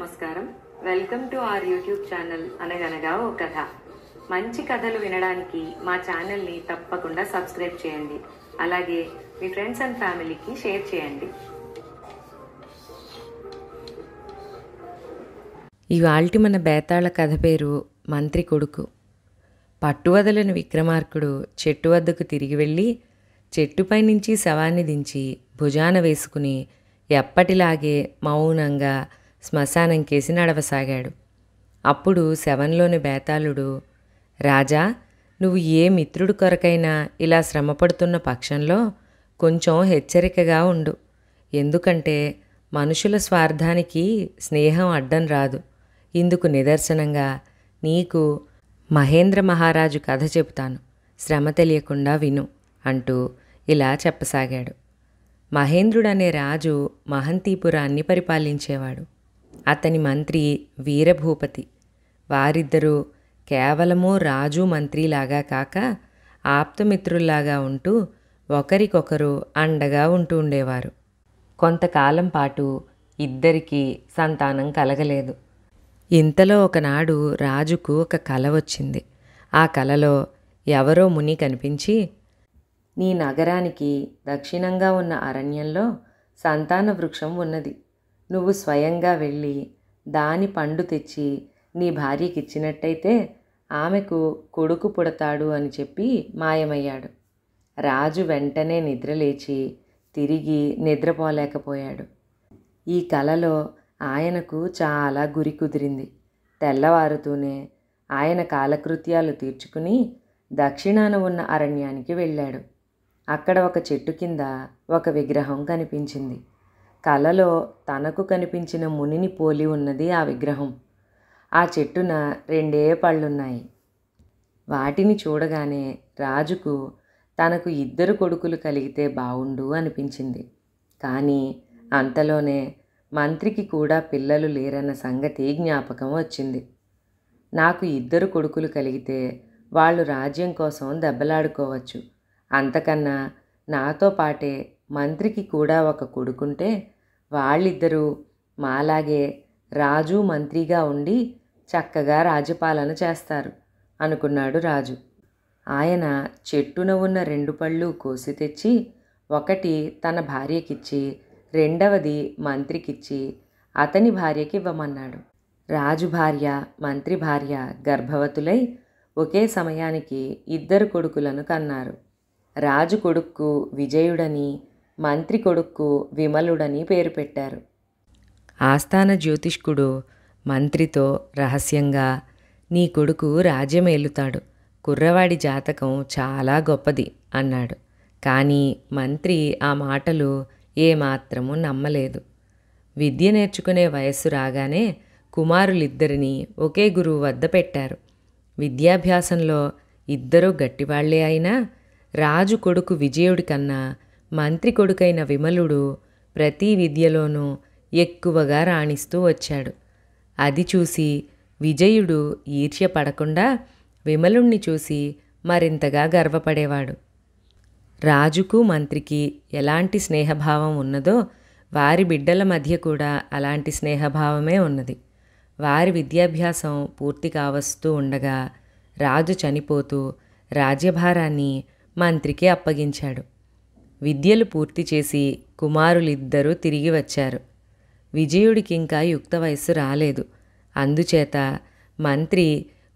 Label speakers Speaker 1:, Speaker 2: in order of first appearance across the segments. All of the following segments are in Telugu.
Speaker 1: నమస్కారం. Welcome to our YouTube channel అనగనగా ఓ కథ. మంచి కథలు వినడానికి మా ఛానల్ని తప్పకుండా సబ్స్క్రైబ్ చేయండి. అలాగే మీ ఫ్రెండ్స్ అండ్ ఫ్యామిలీకి షేర్ చేయండి.
Speaker 2: ఇవాల్టి మన బేతాళ కథ పేరు మంత్రి కొడుకు. పట్టువదలని విక్రమార్కుడు చెట్టు వద్దకు తిరిగి వెళ్ళి చెట్టుపై నుంచి శవాన్ని దించి భుజాన వేసుకుని ఎప్పటిలాగే మౌనంగా శ్మశానం కేసి నడవసాగాడు. అప్పుడు శవంలోని బేతాళుడు, రాజా, నువ్వు ఏ మిత్రుడి కొరకైనా ఇలా శ్రమపడుతున్న పక్షంలో కొంచెం హెచ్చరికగా ఉండు. ఎందుకంటే మనుషుల స్వార్థానికి స్నేహం అడ్డం రాదు. ఇందుకు నిదర్శనంగా నీకు మహేంద్ర మహారాజు కథ చెబుతాను, శ్రమ తెలియకుండా విను అంటూ ఇలా చెప్పసాగాడు. మహేంద్రుడనే రాజు మహంతీపురాన్ని పరిపాలించేవాడు. అతని మంత్రి వీరభూపతి. వారిద్దరూ కేవలము రాజు మంత్రిలాగా కాక ఆప్తమిత్రుల్లాగా ఉంటూ ఒకరికొకరు అండగా ఉంటూ ఉండేవారు. కొంతకాలం పాటు ఇద్దరికీ సంతానం కలగలేదు. ఇంతలో ఒకనాడు రాజుకు ఒక కల వచ్చింది. ఆ కలలో ఎవరో ముని కనిపించి, నీ నగరానికి దక్షిణంగా ఉన్న అరణ్యంలో సంతాన వృక్షం ఉన్నది. నువ్వు స్వయంగా వెళ్ళి దాని పండు తెచ్చి నీ భార్యకిచ్చినట్టయితే ఆమెకు కొడుకు పుడతాడు అని చెప్పి మాయమయ్యాడు. రాజు వెంటనే నిద్రలేచి తిరిగి నిద్రపోలేకపోయాడు. ఈ కలలో ఆయనకు చాలా గురి కుదిరింది. తెల్లవారుతూనే ఆయన కాలకృత్యాలు తీర్చుకుని దక్షిణాన ఉన్న అరణ్యానికి వెళ్ళాడు. అక్కడ ఒక చెట్టు కింద ఒక విగ్రహం కనిపించింది. కలలో తనకు కనిపించిన మునిని పోలి ఉన్నది ఆ విగ్రహం. ఆ చెట్టున 2 పళ్ళున్నాయి. వాటిని చూడగానే రాజుకు తనకు 2 కొడుకులు కలిగితే బావుండు అనిపించింది. కానీ అంతలోనే మంత్రికి కూడా పిల్లలు లేరన్న సంగతి జ్ఞాపకం వచ్చింది. నాకు 2 కొడుకులు కలిగితే వాళ్ళు రాజ్యం కోసం దెబ్బలాడుకోవచ్చు. అంతకన్నా నాతో పాటే మంత్రికి కూడా ఒక కొడుకుంటే వాళ్ళిద్దరూ మాలాగే రాజు మంత్రిగా ఉండి చక్కగా రాజ్యపాలన చేస్తారు అనుకున్నాడు రాజు. ఆయన చెట్టున ఉన్న 2 పళ్ళు కోసి తెచ్చి ఒకటి తన భార్యకిచ్చి రెండవది మంత్రికిచ్చి అతని భార్యకి ఇవ్వమన్నాడు. రాజు భార్య మంత్రి భార్య గర్భవతులై ఒకే సమయానికి 2 కొడుకులను కన్నారు. రాజు కొడుక్కు విజయుడని, మంత్రి కొడుక్కు విమలుడని పేరు పెట్టారు. ఆస్థాన జ్యోతిష్కుడు మంత్రితో రహస్యంగా, నీ కొడుకు రాజ్యమేలుతాడు, కుర్రవాడి జాతకం చాలా గొప్పది అన్నాడు. కానీ మంత్రి ఆ మాటలు ఏమాత్రము నమ్మలేదు. విద్య నేర్చుకునే వయస్సు రాగానే కుమారులిద్దరినీ ఒకే గురువు వద్ద పెట్టారు. విద్యాభ్యాసంలో ఇద్దరూ గట్టివాళ్లే అయినా రాజు కొడుకు విజయుడి కన్నా మంత్రి కొడుకైన విమలుడు ప్రతి విద్యలోనూ ఎక్కువగా రాణిస్తూ వచ్చాడు. అది చూసి విజయుడు ఈర్ష్య పడకుండా విమలుణ్ణి చూసి మరింతగా గర్వపడేవాడు. రాజుకు మంత్రికి ఎలాంటి స్నేహభావం ఉన్నదో వారి బిడ్డల మధ్య కూడా అలాంటి స్నేహభావమే ఉన్నది. వారి విద్యాభ్యాసం పూర్తి కావస్తూ ఉండగా రాజు చనిపోతూ రాజ్యభారాన్ని మంత్రికి అప్పగించాడు. విద్యలు పూర్తి చేసి కుమారులిద్దరూ తిరిగి వచ్చారు. విజయుడికి ఇంకా యుక్త వయస్సు రాలేదు. అందుచేత మంత్రి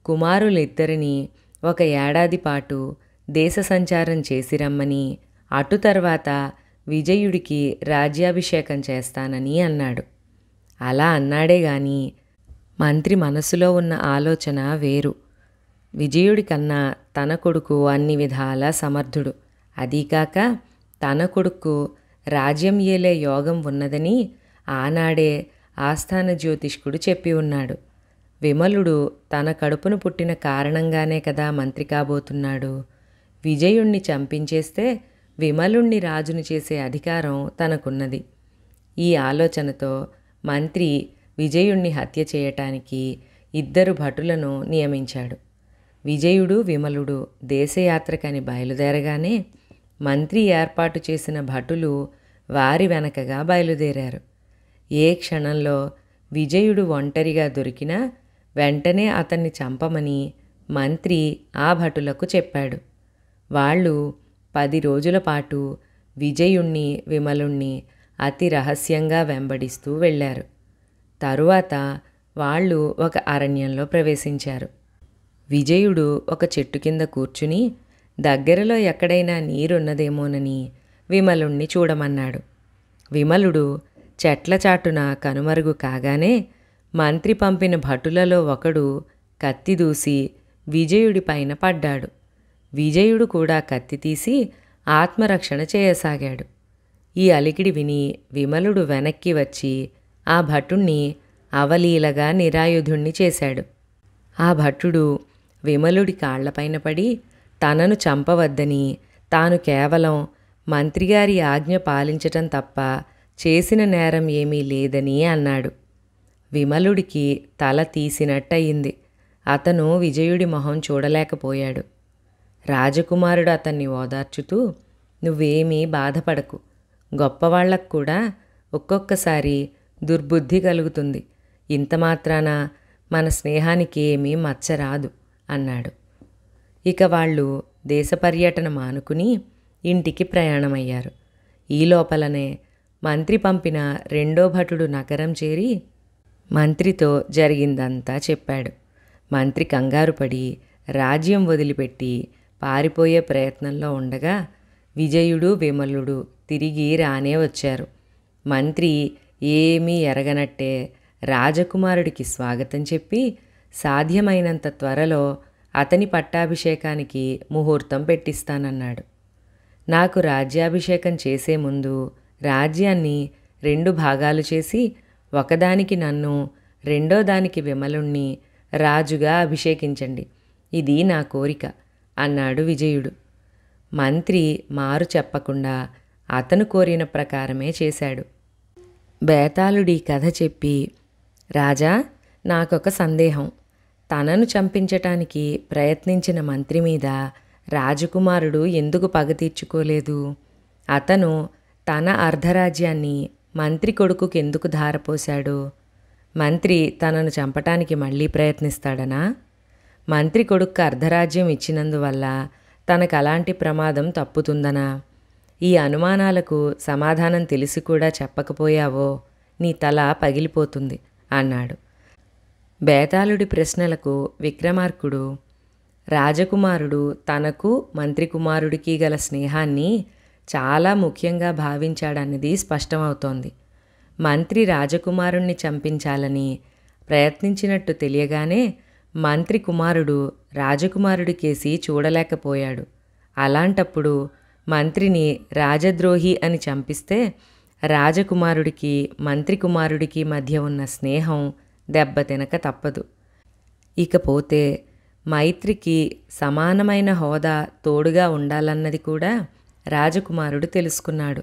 Speaker 2: కుమారులిద్దరినీ 1 ఏడాది పాటు దేశ సంచారం చేసి రమ్మని, అటు తర్వాత విజయుడికి రాజ్యాభిషేకం చేస్తానని అన్నాడు. అలా అన్నాడే గాని మంత్రి మనసులో ఉన్న ఆలోచన వేరు. విజయుడి కన్నా తన కొడుకు అన్ని విధాలా సమర్థుడు. అదీకాక తన కొడుకు రాజ్యం ఏలే యోగం ఉన్నదని ఆనాడే ఆస్థాన జ్యోతిష్కుడు చెప్పి ఉన్నాడు. విమలుడు తన కడుపును పుట్టిన కారణంగానే కదా మంత్రి కాబోతున్నాడు. విజయుణ్ణి చంపించేస్తే విమలుణ్ణి రాజును చేసే అధికారం తనకున్నది. ఈ ఆలోచనతో మంత్రి విజయుణ్ణి హత్య చేయటానికి 2 భటులను నియమించాడు. విజయుడు విమలుడు దేశయాత్రకని బయలుదేరగానే మంత్రి ఏర్పాటు చేసిన భటులు వారి వెనకగా బయలుదేరారు. ఏ క్షణంలో విజయుడు ఒంటరిగా దొరికినా వెంటనే అతన్ని చంపమని మంత్రి ఆ భటులకు చెప్పాడు. వాళ్ళు 10 రోజుల పాటు విజయుణ్ణి విమలుణ్ణి అతి రహస్యంగా వెంబడిస్తూ వెళ్ళారు. తరువాత వాళ్ళు ఒక అరణ్యంలో ప్రవేశించారు. విజయుడు ఒక చెట్టు కింద కూర్చుని దగ్గరలో ఎక్కడైనా నీరున్నదేమోనని విమలుణ్ణి చూడమన్నాడు. విమలుడు చెట్ల చాటున కనుమరుగు కాగానే మంత్రి పంపిన భటులలో ఒకడు కత్తి దూసి విజయుడి పైన పడ్డాడు. విజయుడు కూడా కత్తి తీసి ఆత్మరక్షణ చేయసాగాడు. ఈ అలికిడి విని విమలుడు వెనక్కి వచ్చి ఆ భటుణ్ణి అవలీలగా నిరాయుధుణ్ణి చేశాడు. ఆ భటుడు విమలుడి కాళ్లపైన పడి తనను చంపవద్దని, తాను కేవలం మంత్రిగారి ఆజ్ఞ పాలించటం తప్ప చేసిన నేరం ఏమీ లేదని అన్నాడు. విమలుడికి తల తీసినట్టయింది. అతను విజయుడి మొహం చూడలేకపోయాడు. రాజకుమారుడు అతన్ని ఓదార్చుతూ, నువ్వేమీ బాధపడకు, గొప్పవాళ్లకు కూడా ఒక్కొక్కసారి దుర్బుద్ధి కలుగుతుంది, ఇంత మాత్రాన మన స్నేహానికి ఏమీ మచ్చరాదు అన్నాడు. ఇక వాళ్ళు దేశ పర్యటన మానుకుని ఇంటికి ప్రయాణమయ్యారు. ఈ లోపలనే మంత్రి పంపిన రెండో భటుడు నగరం చేరి మంత్రితో జరిగిందంతా చెప్పాడు. మంత్రి కంగారుపడి రాజ్యం వదిలిపెట్టి పారిపోయే ప్రయత్నంలో ఉండగా విజయుడు విమలుడు తిరిగి రానే వచ్చారు. మంత్రి ఏమీ ఎరగనట్టే రాజకుమారుడికి స్వాగతం చెప్పి సాధ్యమైనంత త్వరలో అతని పట్టాభిషేకానికి ముహూర్తం పెట్టిస్తానన్నాడు. నాకు రాజ్యాభిషేకం చేసే ముందు రాజ్యాన్ని 2 భాగాలు చేసి ఒకదానికి నన్ను, రెండో దానికి విమలుణ్ణి రాజుగా అభిషేకించండి, ఇది నా కోరిక అన్నాడు విజయుడు. మంత్రి మారు చెప్పకుండా అతను కోరిన ప్రకారమే చేశాడు. బేతాళుడి కథ చెప్పి, రాజా, నాకొక సందేహం. తనను చంపించటానికి ప్రయత్నించిన మంత్రి మీద రాజకుమారుడు ఎందుకు పగ తీర్చుకోలేదు? అతను తన అర్ధరాజ్యాన్ని మంత్రి కొడుకుకి ఎందుకు ధారపోశాడు? మంత్రి తనను చంపటానికి మళ్ళీ ప్రయత్నిస్తాడనా? మంత్రి కొడుకు అర్ధరాజ్యం ఇచ్చినందువల్ల తనకు అలాంటి ప్రమాదం తప్పుతుందనా? ఈ అనుమానాలకు సమాధానం తెలిసి కూడా చెప్పకపోయావో నీ తల పగిలిపోతుంది అన్నాడు. బేతాళుడి ప్రశ్నలకు విక్రమార్కుడు, రాజకుమారుడు తనకు మంత్రి కుమారుడికి గల స్నేహాన్ని చాలా ముఖ్యంగా భావించాడన్నది స్పష్టమవుతోంది. మంత్రి రాజకుమారుణ్ణి చంపించాలని ప్రయత్నించినట్టు తెలియగానే మంత్రి కుమారుడు రాజకుమారుడి కేసి చూడలేకపోయాడు. అలాంటప్పుడు మంత్రిని రాజద్రోహి అని చంపిస్తే రాజకుమారుడికి మంత్రి కుమారుడికి మధ్య ఉన్న స్నేహం దెబ్బతినక తప్పదు. ఇకపోతే మైత్రికి సమానమైన హోదా తోడుగా ఉండాలన్నది కూడా రాజకుమారుడు తెలుసుకున్నాడు.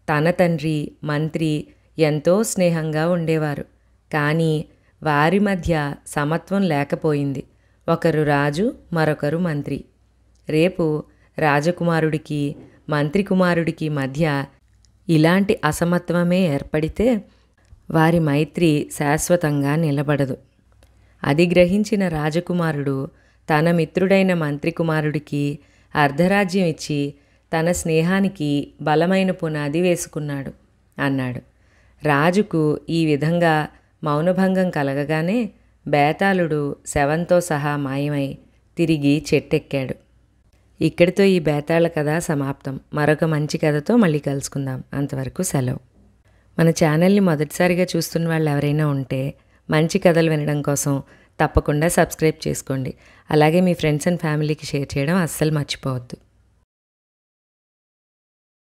Speaker 2: తన తండ్రి మంత్రి ఎంతో స్నేహంగా ఉండేవారు. కానీ వారి మధ్య సమత్వం లేకపోయింది. ఒకరు రాజు, మరొకరు మంత్రి. రేపు రాజకుమారుడికి మంత్రి కుమారుడికి మధ్య ఇలాంటి అసమత్వమే ఏర్పడితే వారి మైత్రి శాశ్వతంగా నిలబడదు. అది గ్రహించిన రాజకుమారుడు తన మిత్రుడైన మంత్రి కుమారుడికి అర్ధరాజ్యం ఇచ్చి తన స్నేహానికి బలమైన పునాది వేసుకున్నాడు అన్నాడు. రాజుకు ఈ విధంగా మౌనభంగం కలగగానే బేతాళుడు శవంతో సహా మాయమై తిరిగి చెట్టెక్కాడు. ఇక్కడితో ఈ బేతాళ కథ సమాప్తం. మరొక మంచి కథతో మళ్ళీ కలుసుకుందాం. అంతవరకు సెలవు. మన ఛానల్ని మొదటిసారిగా చూస్తున్న వాళ్ళు ఎవరైనా ఉంటే మంచి కథలు వినడం కోసం తప్పకుండా సబ్స్క్రైబ్ చేసుకోండి. అలాగే మీ ఫ్రెండ్స్ అండ్ ఫ్యామిలీకి షేర్ చేయడం అస్సలు మర్చిపోవద్దు.